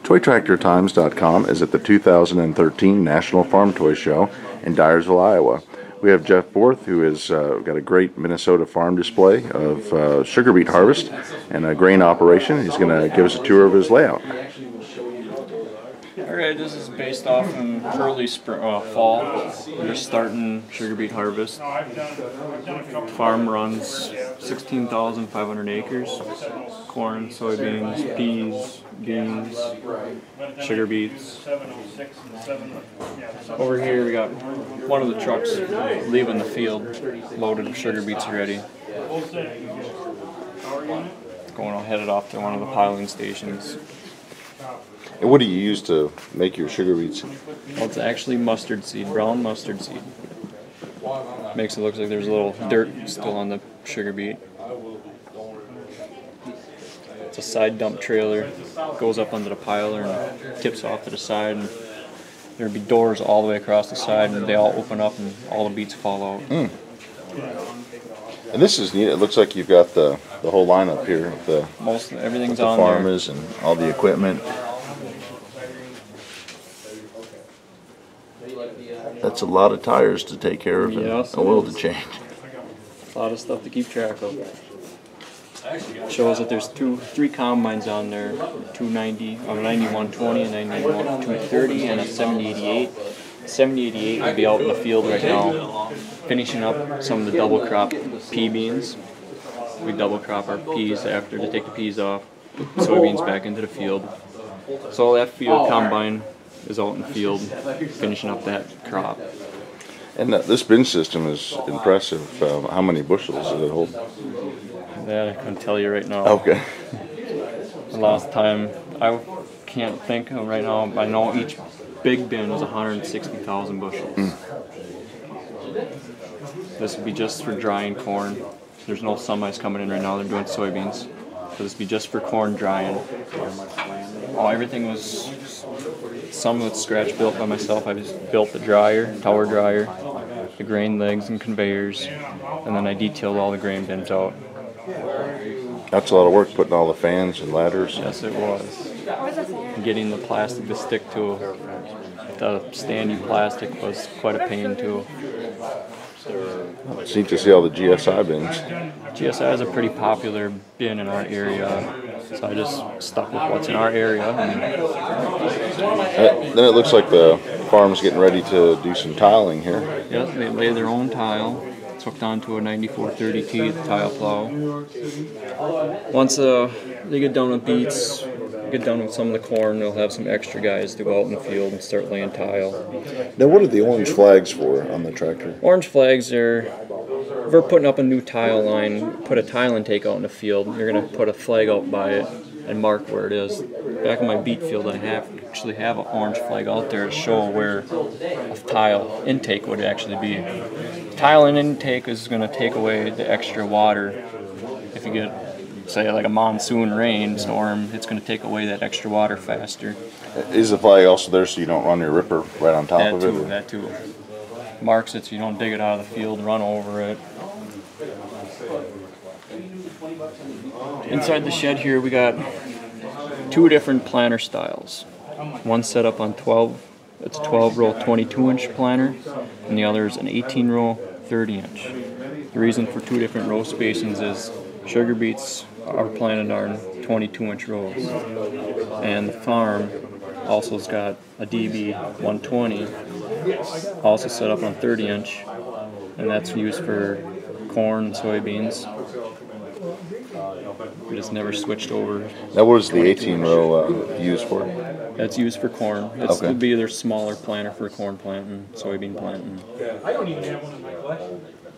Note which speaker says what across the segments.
Speaker 1: ToyTractorTimes.com is at the 2013 National Farm Toy Show in Dyersville, Iowa. We have Jeff Borth, who has got a great Minnesota farm display of sugar beet harvest and a grain operation. He's going to give us a tour of his layout.
Speaker 2: Alright, this is based off in early fall. We're just starting sugar beet harvest. The farm runs 16,500 acres. Corn, soybeans, peas, beans, sugar beets. Over here we got one of the trucks leaving the field loaded with sugar beets already. Headed off to one of the piling stations.
Speaker 1: And what do you use to make your sugar beets?
Speaker 2: Well, it's actually mustard seed, brown mustard seed. Makes it look like there's a little dirt still on the sugar beet. It's a side dump trailer, goes up under the piler and tips off to the side, and there'd be doors all the way across the side, and they all open up and all the beets fall out.
Speaker 1: Mm. And this is neat. It looks like you've got the whole lineup here.
Speaker 2: Everything's
Speaker 1: the
Speaker 2: on
Speaker 1: farmers
Speaker 2: there.
Speaker 1: And all the equipment. That's a lot of tires to take care of,
Speaker 2: yes,
Speaker 1: and oil to change.
Speaker 2: A lot of stuff to keep track of. Shows that there's three combines on there, 290, a 9120, a 9230, and a 7088. 7088 would be out in the field right now, finishing up some of the double crop pea beans. We double crop our peas after to take the peas off, put soybeans back into the field. So that field combine is out in the field, finishing up that crop.
Speaker 1: And this bin system is impressive. How many bushels does it hold?
Speaker 2: That I couldn't tell you right now.
Speaker 1: Okay.
Speaker 2: The last time, I can't think of right now, but I know each big bin is 160,000 bushels. Mm. This would be just for drying corn. There's no semis coming in right now, they're doing soybeans. So this would be just for corn drying. Everything was, some of it's scratch built by myself. I just built the dryer, tower dryer, the grain legs and conveyors, and then I detailed all the grain bins out.
Speaker 1: That's a lot of work, putting all the fans and ladders.
Speaker 2: Yes, it was. Getting the plastic to stick to the standing plastic was quite a pain too.
Speaker 1: It's neat to see all the GSI bins.
Speaker 2: GSI is a pretty popular bin in our area, so I just stuck with what's in our area.
Speaker 1: Then it looks like the farm's getting ready to do some tiling here.
Speaker 2: Yep, they lay their own tile. It's hooked onto a 9430 teeth tile plow. Once they get done with beets, get done with some of the corn, they'll have some extra guys to go out in the field and start laying tile.
Speaker 1: Now, what are the orange flags for on the tractor?
Speaker 2: Orange flags are, if we're putting up a new tile line, put a tile intake out in the field, you're going to put a flag out by it and mark where it is. Back in my beet field, I actually have an orange flag out there to show where a tile intake would actually be. Tile and intake is going to take away the extra water. If you get, say, like a monsoon rain storm, it's going to take away that extra water faster.
Speaker 1: Is the flag also there so you don't run your ripper right on top of it?
Speaker 2: That too. Marks it so you don't dig it out of the field, run over it. Inside the shed here we got two different planter styles. One set up on 12, it's a 12-row 22-inch planter, and the other is an 18-row 30-inch. The reason for two different row spacings is sugar beets are planted on 22-inch rows, and the farm also has got a DB 120 also set up on 30-inch, and that's used for corn and soybeans. We just never switched over.
Speaker 1: Now, what is the 18-row used for?
Speaker 2: That's used for corn. It's
Speaker 1: okay.
Speaker 2: Would be their smaller planter for corn planting, soybean planting.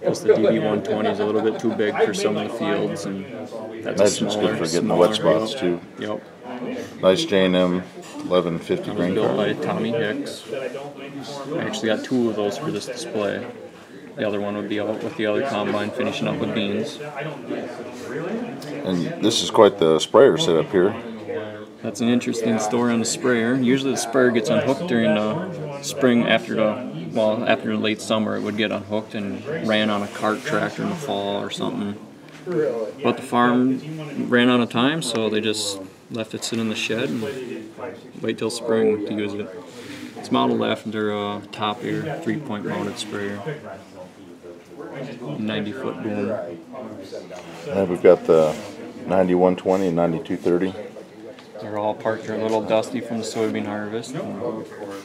Speaker 2: Plus the DB120 is a little bit too big for some of the fields, and that's
Speaker 1: just good for getting the wet spots too.
Speaker 2: Yep.
Speaker 1: Nice J&M 1150 grain
Speaker 2: built
Speaker 1: car.
Speaker 2: by Tommy Hicks. I actually got two of those for this display. The other one would be out with the other combine, finishing up with beans.
Speaker 1: And this is quite the sprayer setup here.
Speaker 2: That's an interesting story on the sprayer. Usually the sprayer gets unhooked during the spring after the late summer. It would get unhooked and ran on a cart tractor in the fall or something. But the farm ran out of time, so they just left it sit in the shed and wait till spring to use it. It's modeled after a top air 3-point mounted sprayer. 90-foot boom.
Speaker 1: And we've got the 9120 and 9230.
Speaker 2: They're all parked. They're a little dusty from the soybean harvest.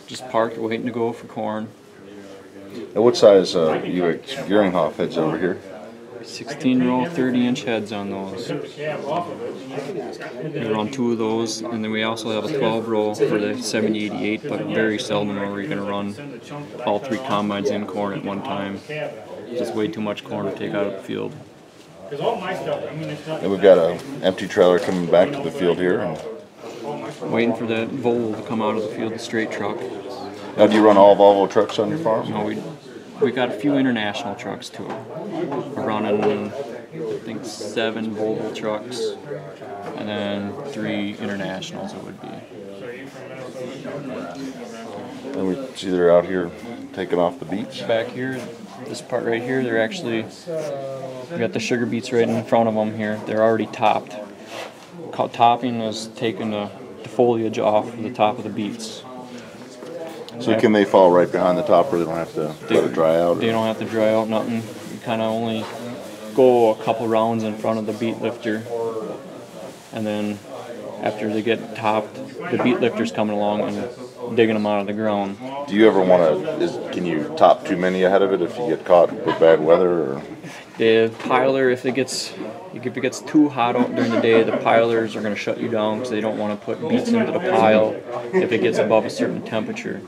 Speaker 2: Just parked, waiting to go for corn.
Speaker 1: Now what size you have Geringhoff heads over here?
Speaker 2: 16-row, 30-inch heads on those. We run 2 of those, and then we also have a 12-row for the 7088, but very seldom are we going to run all 3 combines in corn at one time. Just way too much corn to take out of the field.
Speaker 1: And we've got an empty trailer coming back to the field here. And
Speaker 2: waiting for that Volvo to come out of the field, the straight truck.
Speaker 1: now, do you run all Volvo trucks on your farm?
Speaker 2: No, we got a few international trucks too. We're running, I think, 7 Volvo trucks, and then 3 internationals it would be.
Speaker 1: And we see they're out here taking off the beets.
Speaker 2: Back here, this part right here, they're actually, we got the sugar beets right in front of them here. They're already topped. Topping is taking the foliage off the top of the beets.
Speaker 1: So can they fall right behind the topper? They don't have to let it dry out?
Speaker 2: They don't have to dry out nothing. You kind of only go a couple rounds in front of the beet lifter, and then after they get topped, the beet lifter's coming along and digging them out of the ground.
Speaker 1: Do you ever want to, can you top too many ahead of it if you get caught with bad weather? Or?
Speaker 2: The piler, if it gets too hot out during the day, the pilers are going to shut you down because they don't want to put beets into the pile if it gets above a certain temperature.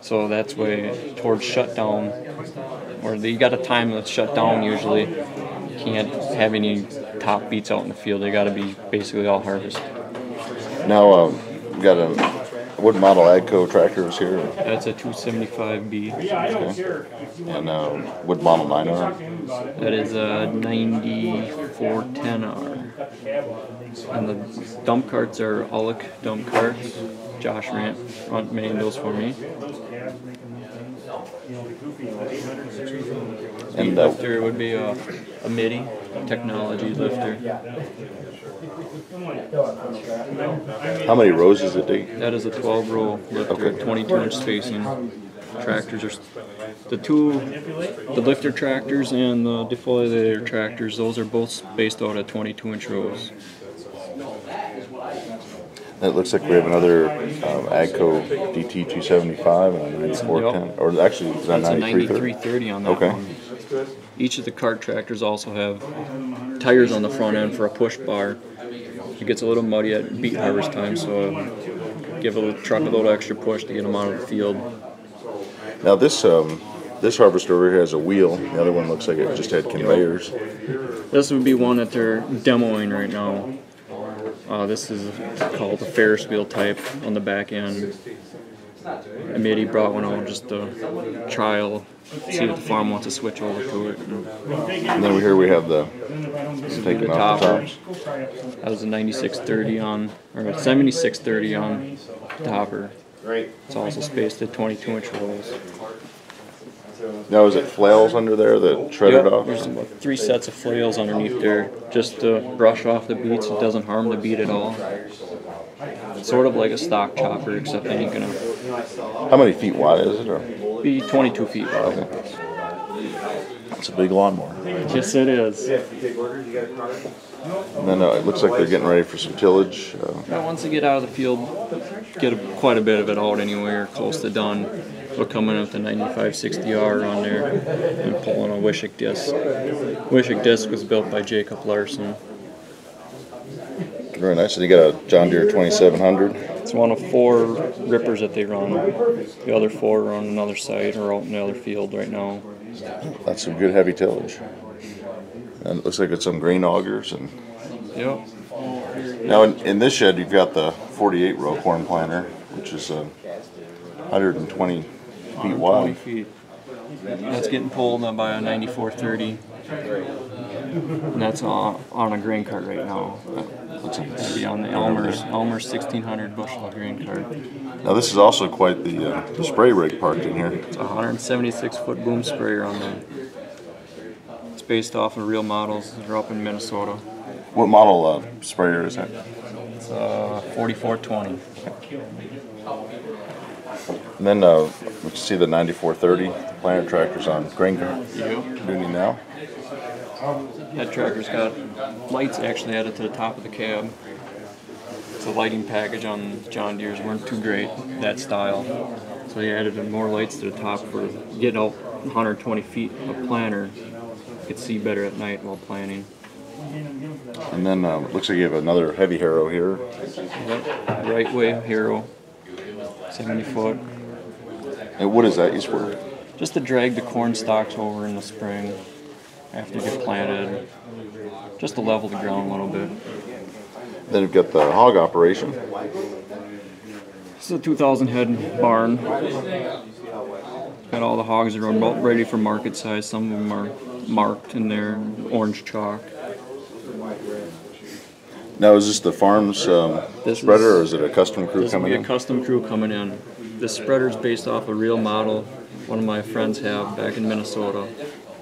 Speaker 2: So that's way towards shutdown, or you got a time that's shut down usually. You can't have any top beets out in the field. They got to be basically all harvested.
Speaker 1: Now, we got a, what model Agco tractor is here?
Speaker 2: That's a 275B.
Speaker 1: Okay. And what model 9R?
Speaker 2: That is a 9410R. And the dump carts are Ulick dump carts. Josh made those for me.
Speaker 1: And
Speaker 2: lifter would be a MIDI technology lifter.
Speaker 1: how many rows does it take?
Speaker 2: That is a 12-row lifter,
Speaker 1: Okay.
Speaker 2: 22-inch spacing. Tractors are the lifter tractors and the defoliator tractors. Those are both spaced out at 22-inch rows.
Speaker 1: It looks like we have another Agco DT275 and a 9410,
Speaker 2: Yep.
Speaker 1: or actually is that
Speaker 2: It's a
Speaker 1: 9330?
Speaker 2: 9330 on that
Speaker 1: Okay.
Speaker 2: one. Each of the cart tractors also have tires on the front end for a push bar. It gets a little muddy at beet harvest time, so give a truck a little extra push to get them out of the field.
Speaker 1: Now this harvester over here has a wheel. The other one looks like it just had conveyors.
Speaker 2: This would be one that they're demoing right now. This is called the Ferris Wheel type on the back end. MIDI brought one out just to trial, see if the farm wants to switch over to it.
Speaker 1: And then here we have the taking off the tops.
Speaker 2: That was a 9630 on, or a 7630 on topper. It's also spaced at 22-inch rows.
Speaker 1: Now is it flails under there that shredded off?
Speaker 2: There's about 3 sets of flails underneath there just to brush off the beets. It doesn't harm the beet at all. It's sort of like a stock chopper, except it ain't gonna
Speaker 1: How many feet wide is it? Or?
Speaker 2: be 22 feet wide.
Speaker 1: Okay. It's a big lawnmower.
Speaker 2: Yes, it is.
Speaker 1: And then it looks like they're getting ready for some tillage.
Speaker 2: Now, once they get out of the field, get quite a bit of it out anyway, or close to done. We'll come in with the 9560R on there and pulling a Wishick disc. Wishick disc was built by Jacob Larson.
Speaker 1: Very nice. And you got a John Deere 2700.
Speaker 2: It's one of 4 rippers that they run. The other 4 are on another site or out in the other field right now.
Speaker 1: That's some good heavy tillage. And it looks like it's some grain augers. And
Speaker 2: Yep.
Speaker 1: now in this shed you've got the 48 row corn planter, which is 120 feet
Speaker 2: 20
Speaker 1: wide.
Speaker 2: feet. That's getting pulled by a 9430. And that's on a grain cart right now. That'd be on the Elmer's 1600 bushel grain cart.
Speaker 1: Now this is also quite the spray rig parked in here.
Speaker 2: It's a 176-foot boom sprayer on there. It's based off of real models. They're up in Minnesota.
Speaker 1: What model sprayer is that?
Speaker 2: It's 4420.
Speaker 1: And then we can see the 9430 planter tractors on grain duty now.
Speaker 2: That tractor's got lights actually added to the top of the cab. The lighting package on John Deere's weren't too great, that style. So they added more lights to the top for getting out 120 feet of planter. You could see better at night while planting.
Speaker 1: And then looks like you have another heavy harrow here.
Speaker 2: Yep. Right way harrow, 70 foot.
Speaker 1: And what is that used for?
Speaker 2: Just to drag the corn stalks over in the spring after you get planted. Just to level the ground a little bit.
Speaker 1: Then you've got the hog operation.
Speaker 2: This is a 2,000 head barn. Got all the hogs that are about ready for market size. Some of them are marked in there, orange chalk.
Speaker 1: Now, is this the farm's spreader, or is it a custom crew coming in?
Speaker 2: This will be a custom crew coming in. This spreader is based off a real model one of my friends have back in Minnesota.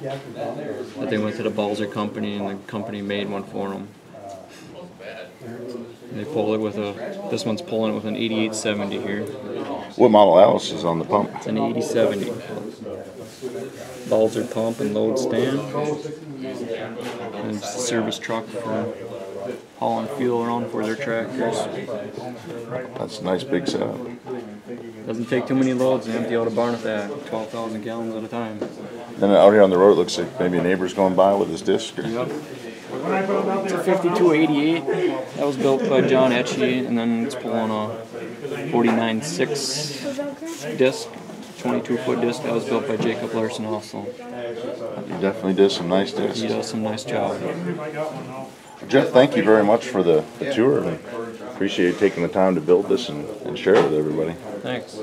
Speaker 2: That they went to the Balzer company, and the company made one for them. And they pull it with this one's pulling it with an 8870 here.
Speaker 1: What model Alice is on the pump?
Speaker 2: It's an 8070. Balzer pump and load stand. And it's a service truck for hauling fuel around for their tractors.
Speaker 1: That's a nice big setup.
Speaker 2: Doesn't take too many loads to empty out a barn at that, 12,000 gallons at a time.
Speaker 1: Then out here on the road, it looks like maybe a neighbor's going by with his disc.
Speaker 2: Yep. It's a 5288. That was built by John Etchie, and then it's pulling a 49.6 disc, 22-foot disc. That was built by Jacob Larson also.
Speaker 1: He definitely did some nice discs.
Speaker 2: He does some nice job.
Speaker 1: Jeff, thank you very much for the tour, and appreciate you taking the time to build this and share it with everybody.
Speaker 2: Thanks.